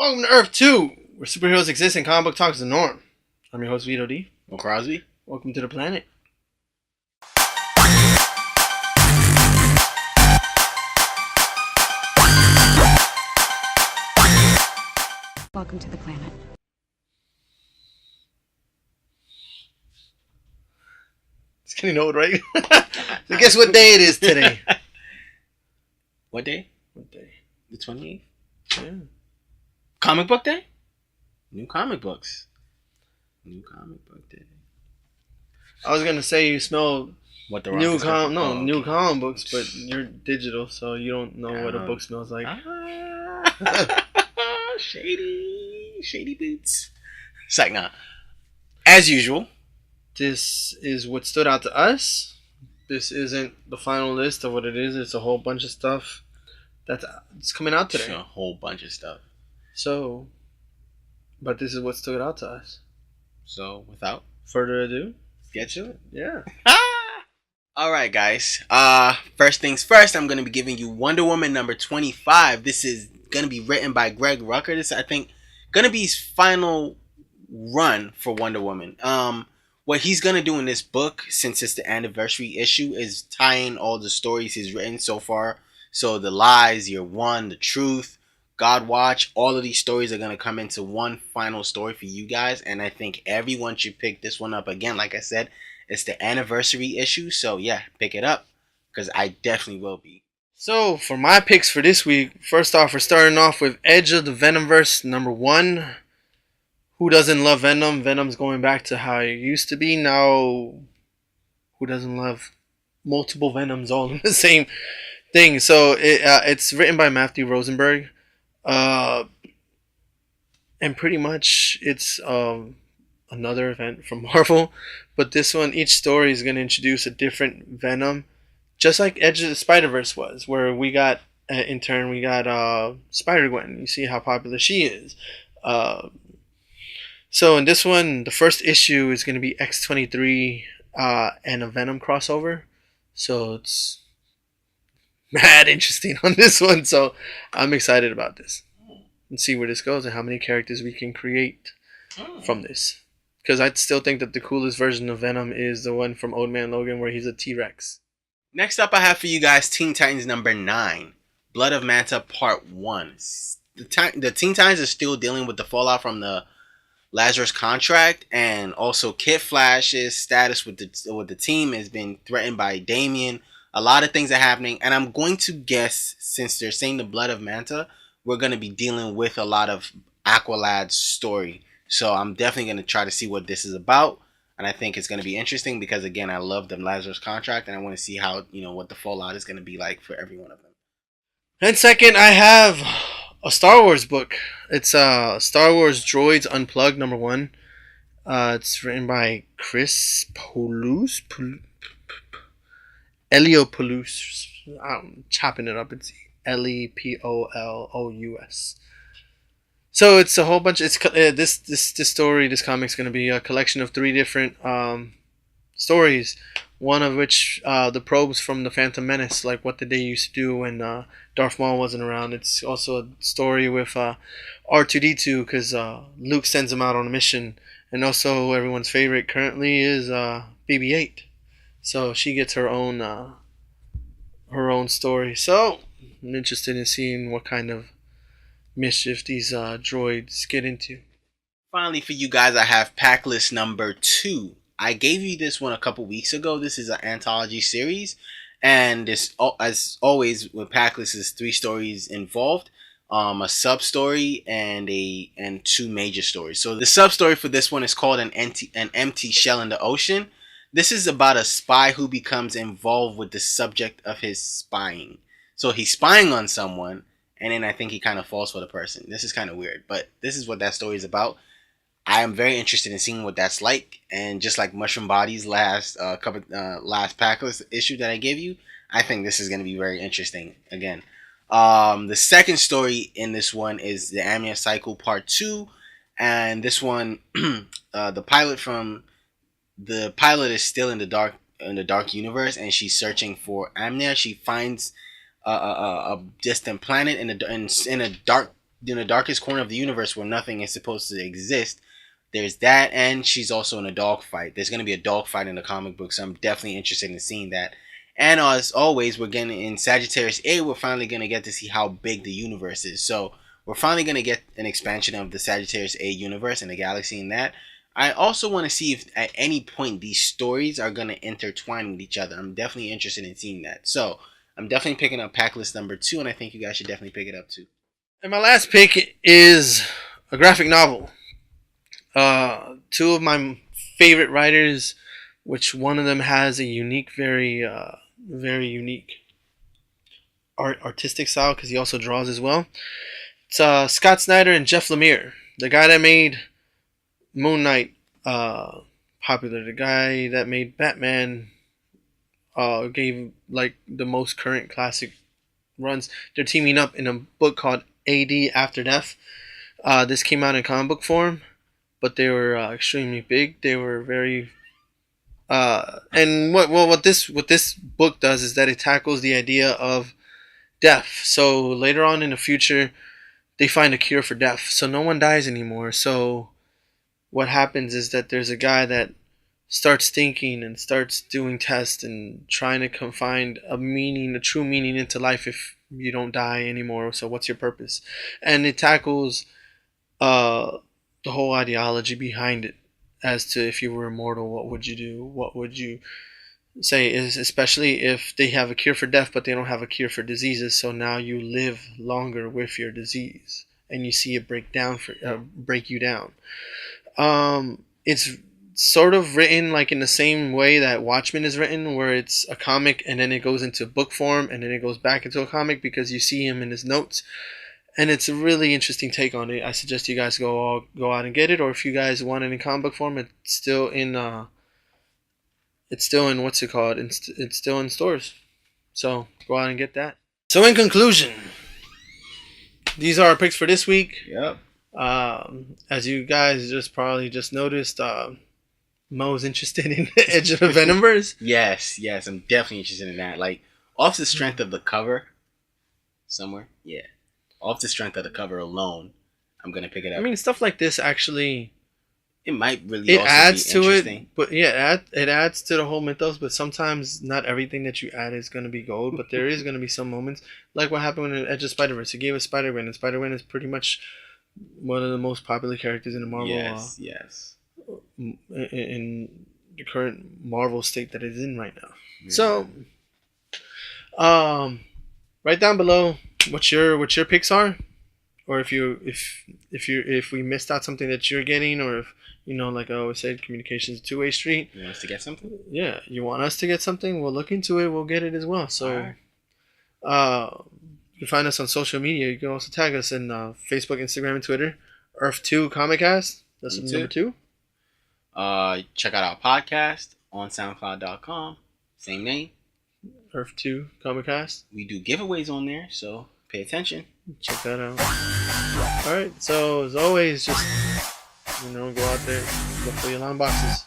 Welcome to Earth 2, where superheroes exist and comic book talk is the norm. I'm your host, Vito D. Mo Crosby. Welcome to the planet. Welcome to the planet. It's getting old, right? So guess what day it is today? What day? What day? The 28th? Yeah. Comic book day? New comic books. New comic book day. I was gonna say you smell What the new Rock is new comic books, but you're digital, so you don't know what a book smells like. Shady boots. It's like, nah. As usual. This is what stood out to us. This isn't the final list of what it is. It's a whole bunch of stuff it's coming out today. A whole bunch of stuff. So, but this is what stood out to us. So, without further ado, get to it. Yeah. Alright, guys. First things first, I'm going to be giving you Wonder Woman number 25. This is going to be written by Greg Rucka. This, I think, going to be his final run for Wonder Woman. What he's going to do in this book, since it's the anniversary issue, is tie in all the stories he's written so far. So the Lies, Year One, The Truth, God Watch, all of these stories are going to come into one final story for you guys. And I think everyone should pick this one up. Again, like I said, it's the anniversary issue. So yeah, pick it up, because I definitely will be. So for my picks for this week, first off, we're starting off with Edge of the Venomverse number 1. Who doesn't love Venom? Venom's going back to how it used to be. Now, who doesn't love multiple Venoms all in the same thing? So it's written by Matthew Rosenberg. And pretty much it's another event from Marvel. But this one, each story is going to introduce a different Venom. Just like Edge of the Spider-Verse was, where we got, in turn, we got Spider-Gwen. You see how popular she is. So in this one, the first issue is going to be X-23 and a Venom crossover. So it's mad interesting on this one. So I'm excited about this. And see where this goes and how many characters we can create from this. Because I still think that the coolest version of Venom is the one from Old Man Logan where he's a T-Rex. Next up, I have for you guys Teen Titans number 9. Blood of Manta Part 1. The Teen Titans are still dealing with the fallout from the Lazarus contract, and also Kid Flash's status with the team has been threatened by Damian. A lot of things are happening, and I'm going to guess, since they're saying the Blood of Manta, we're going to be dealing with a lot of Aqualad's story. So I'm definitely going to try to see what this is about, and I think it's going to be interesting because, again, I love the Lazarus contract, and I want to see how, what the fallout is going to be like for every one of them. And second, I have a Star Wars book. It's Star Wars Droids Unplugged number 1. It's written by Chris Poulos. Eliopoulos. I'm chopping it up. It's Lepolous. So it's a whole bunch. It's this story. This comic's going to be a collection of 3 different stories. One of which the probes from the Phantom Menace, like what did they used to do when Darth Maul wasn't around. It's also a story with R2-D2 because Luke sends him out on a mission, and also everyone's favorite currently is BB-8. So she gets her own story. So I'm interested in seeing what kind of mischief these droids get into. Finally, for you guys, I have Backless number 2. I gave you this one a couple weeks ago. This is an anthology series, and this, as always with Backless, is 3 stories involved, a sub story and 2 major stories. So the sub story for this one is called an empty shell in the ocean. This is about a spy who becomes involved with the subject of his spying. So he's spying on someone, and then I think he kind of falls for the person. This is kind of weird, but this is what that story is about. I am very interested in seeing what that's like, and just like Mushroom Body's last Backless issue that I gave you, I think this is going to be very interesting. Again, the second story in this one is the Amnesia Cycle Part 2, and this one, the pilot is still in the dark universe, and she's searching for Amnesia. She finds a distant planet in a dark in the darkest corner of the universe where nothing is supposed to exist. There's that, and she's also in a dogfight. There's gonna be a dogfight in the comic book, so I'm definitely interested in seeing that. And as always, we're getting in Sagittarius A. We're finally gonna get to see how big the universe is. So we're finally gonna get an expansion of the Sagittarius A universe and the galaxy in that. I also want to see if at any point these stories are gonna intertwine with each other. I'm definitely interested in seeing that. So I'm definitely picking up Packless number 2, and I think you guys should definitely pick it up too. And my last pick is a graphic novel. Two of my favorite writers, which one of them has a unique, very unique artistic style because he also draws as well. It's Scott Snyder and Jeff Lemire, the guy that made Moon Knight popular, the guy that made Batman, gave like the most current classic runs. They're teaming up in a book called AD After Death. This came out in comic book form, but they were extremely big. They were very and what this book does is that it tackles the idea of death. So later on in the future, they find a cure for death. So no one dies anymore. So what happens is that there's a guy that starts thinking and starts doing tests and trying to find a meaning, a true meaning into life if you don't die anymore. So what's your purpose? And it tackles the whole ideology behind it as to if you were immortal, what would you do? What would you say? Is especially if they have a cure for death, but they don't have a cure for diseases. So now you live longer with your disease, and you see it break you down. It's sort of written like in the same way that Watchmen is written, where it's a comic and then it goes into book form and then it goes back into a comic because you see him in his notes. And it's a really interesting take on it. I suggest you guys go out and get it, or if you guys want it in comic book form, it's still in what's it called? It's still in stores. So go out and get that. So in conclusion, these are our picks for this week. Yep. As you guys probably noticed, Mo's interested in the Edge of the Venomverse. Yes, I'm definitely interested in that. Like off the strength of the cover, somewhere, yeah. Off the strength of the cover alone, I'm gonna pick it up. I mean, stuff like this actually, it might really it also adds be to interesting. it, but yeah, it adds to the whole mythos. But sometimes not everything that you add is gonna be gold. But there is gonna be some moments like what happened in Edge of Spider-Verse. It gave us Spider-Man, and Spider-Man is pretty much one of the most popular characters in the Marvel. Yes. In the current Marvel state that it's in right now. Yeah. So, write down below what your picks are, or if we missed out something that you're getting, or if like I always said, communication is a two-way street. You want us to get something? Yeah, you want us to get something, we'll look into it. We'll get it as well. So, you can find us on social media. You can also tag us in Facebook, Instagram, and Twitter. Earth2 Comicast. That's number 2. Check out our podcast on SoundCloud.com. Same name. Earth2 Comicast. We do giveaways on there, so pay attention. Check that out. Alright, so as always, just go out there, look for your long boxes.